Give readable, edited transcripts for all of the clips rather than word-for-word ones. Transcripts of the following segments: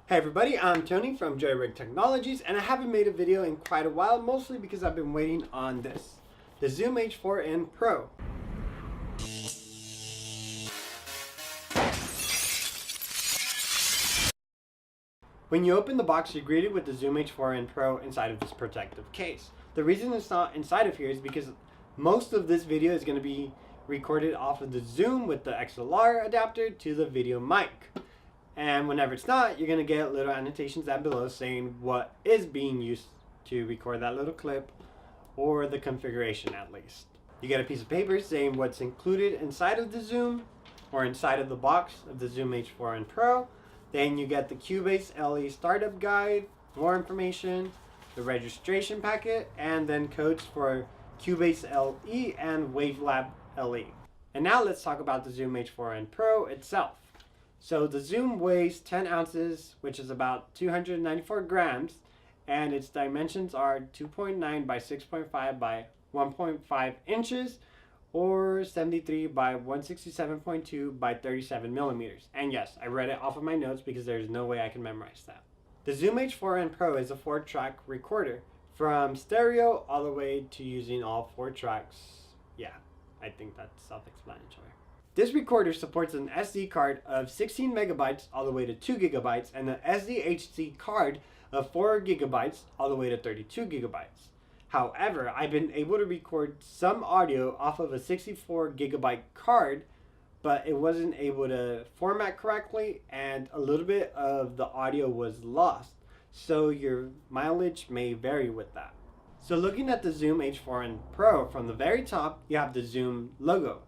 Hey everybody, I'm Tony from JuryRig Technologies, and I haven't made a video in quite a while, mostly because I've been waiting on this, the Zoom H4n Pro. When you open the box, you're greeted with the Zoom H4n Pro inside of this protective case. The reason it's not inside of here is because most of this video is going to be recorded off of the Zoom with the XLR adapter to the video mic. And whenever it's not, you're going to get little annotations down below saying what is being used to record that little clip, or the configuration at least. You get a piece of paper saying what's included inside of the Zoom, or inside of the box of the Zoom H4n Pro. Then you get the Cubase LE startup guide, more information, the registration packet, and then codes for Cubase LE and Wavelab LE. And now let's talk about the Zoom H4n Pro itself. So the Zoom weighs 10 ounces, which is about 294 grams, and its dimensions are 2.9 by 6.5 by 1.5 inches, or 73 by 167.2 by 37 millimeters. And yes, I read it off of my notes because there's no way I can memorize that. The Zoom H4n Pro is a 4-track recorder, from stereo all the way to using all 4 tracks. Yeah, I think that's self-explanatory. This recorder supports an SD card of 16 megabytes all the way to 2 gigabytes and an SDHC card of 4 gigabytes all the way to 32 gigabytes. However, I've been able to record some audio off of a 64 gigabyte card, but it wasn't able to format correctly and a little bit of the audio was lost. So your mileage may vary with that. So looking at the Zoom H4n Pro, from the very top, you have the Zoom logo.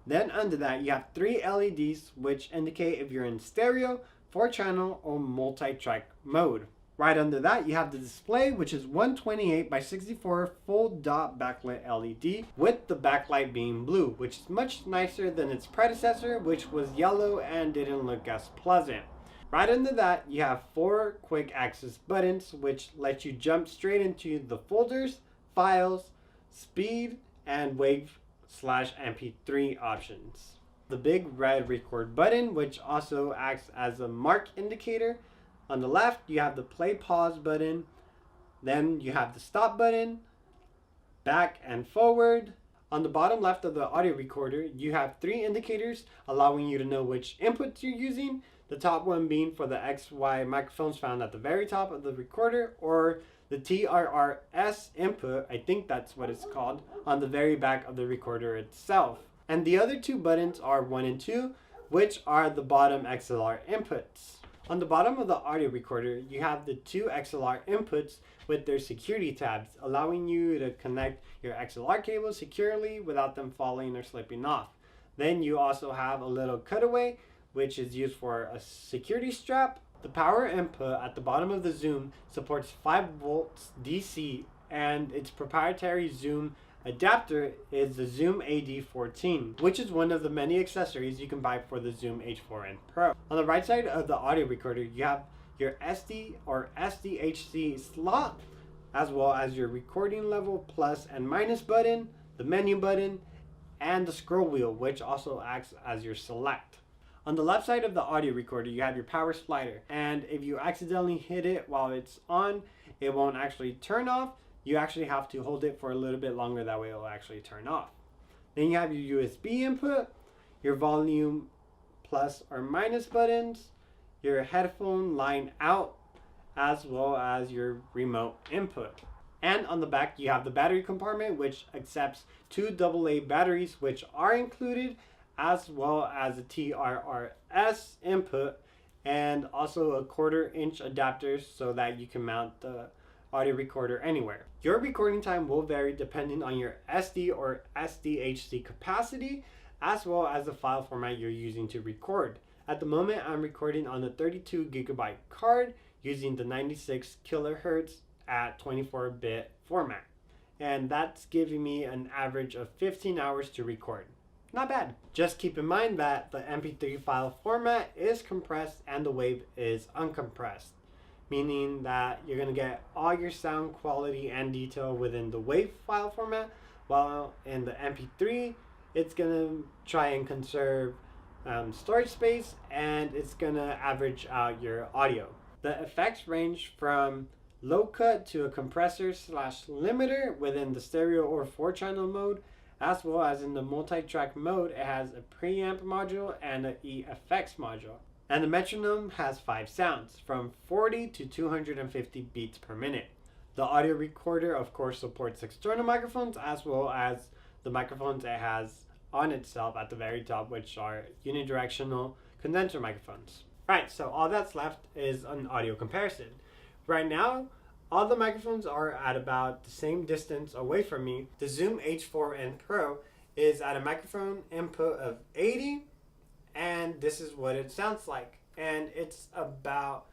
Then under that, you have 3 LEDs which indicate if you're in stereo, 4-channel, or multi-track mode. Right under that, you have the display, which is 128 by 64 full dot backlit LED with the backlight being blue, which is much nicer than its predecessor, which was yellow and didn't look as pleasant. Right under that, you have 4 quick access buttons, which let you jump straight into the folders, files, speed, and WAV/MP3 options. The big red record button, which also acts as a mark indicator. On the left, you have the play pause button. Then you have the stop button, back and forward. On the bottom left of the audio recorder, you have 3 indicators allowing you to know which inputs you're using. The top one being for the XY microphones found at the very top of the recorder, or the TRRS input, I think that's what it's called, on the very back of the recorder itself. And the other 2 buttons are 1 and 2, which are the bottom XLR inputs. On the bottom of the audio recorder, you have the 2 XLR inputs with their security tabs, allowing you to connect your XLR cables securely without them falling or slipping off. Then you also have a little cutaway, which is used for a security strap. The power input at the bottom of the Zoom supports 5 volts DC, and its proprietary Zoom adapter is the Zoom AD14, which is one of the many accessories you can buy for the Zoom H4n Pro. On the right side of the audio recorder, you have your SD or SDHC slot, as well as your recording level plus and minus button, the menu button, and the scroll wheel, which also acts as your select. On the left side of the audio recorder, you have your power slider, and if you accidentally hit it while it's on, it won't actually turn off. You actually have to hold it for a little bit longer, that way it will actually turn off. Then you have your USB input, your volume plus or minus buttons, your headphone line out, as well as your remote input. And on the back, you have the battery compartment, which accepts 2 AA batteries, which are included, as well as a TRRS input, and also a 1/4 inch adapter so that you can mount the audio recorder anywhere. Your recording time will vary depending on your SD or SDHC capacity, as well as the file format you're using to record. At the moment, I'm recording on a 32 gigabyte card using the 96 kilohertz at 24-bit format. And that's giving me an average of 15 hours to record. Not bad. Just keep in mind that the MP3 file format is compressed and the wave is uncompressed, meaning that you're going to get all your sound quality and detail within the WAV file format, while in the MP3, it's going to try and conserve storage space, and it's going to average out your audio. The effects range from low cut to a compressor slash limiter within the stereo or 4-channel mode, as well as in the multi-track mode. It has a preamp module and an effects module. And the metronome has 5 sounds, from 40 to 250 beats per minute. The audio recorder, of course, supports external microphones as well as the microphones it has on itself at the very top, which are unidirectional condenser microphones. Right, so all that's left is an audio comparison. Right now, all the microphones are at about the same distance away from me. The Zoom H4n Pro is at a microphone input of 80, and this is what it sounds like. And it's about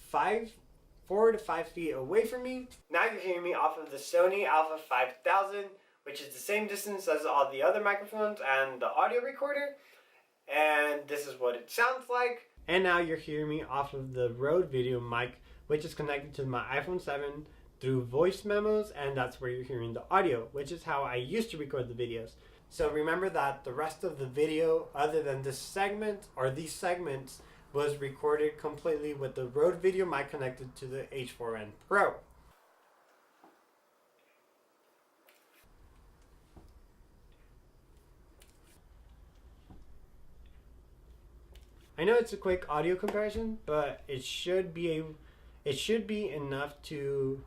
4 to 5 feet away from me. Now you're hearing me off of the Sony Alpha 5000, which is the same distance as all the other microphones and the audio recorder. And this is what it sounds like. And now you're hearing me off of the Rode video mic, which is connected to my iPhone 7 through voice memos, and that's where you're hearing the audio, which is how I used to record the videos. So remember that the rest of the video, other than this segment or these segments, was recorded completely with the Rode video mic connected to the H4n Pro. I know it's a quick audio comparison, but it should be enough to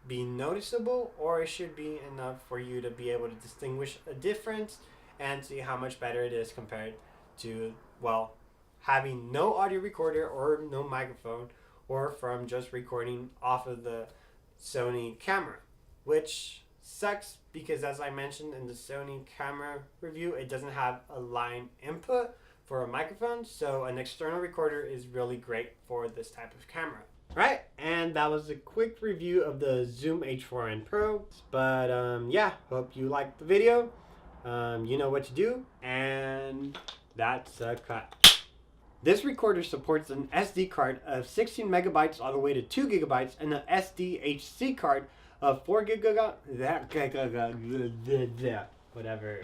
be noticeable, or it should be enough for you to be able to distinguish a difference and see how much better it is compared to, well, having no audio recorder or no microphone, or from just recording off of the Sony camera, which sucks because, as I mentioned in the Sony camera review, it doesn't have a line input for a microphone, so an external recorder is really great for this type of camera. Right, and that was a quick review of the Zoom H4n Pro. But yeah, hope you liked the video. You know what to do, and that's a cut. This recorder supports an SD card of 16 megabytes all the way to 2 gigabytes and an SDHC card of 4 gigabytes. Whatever.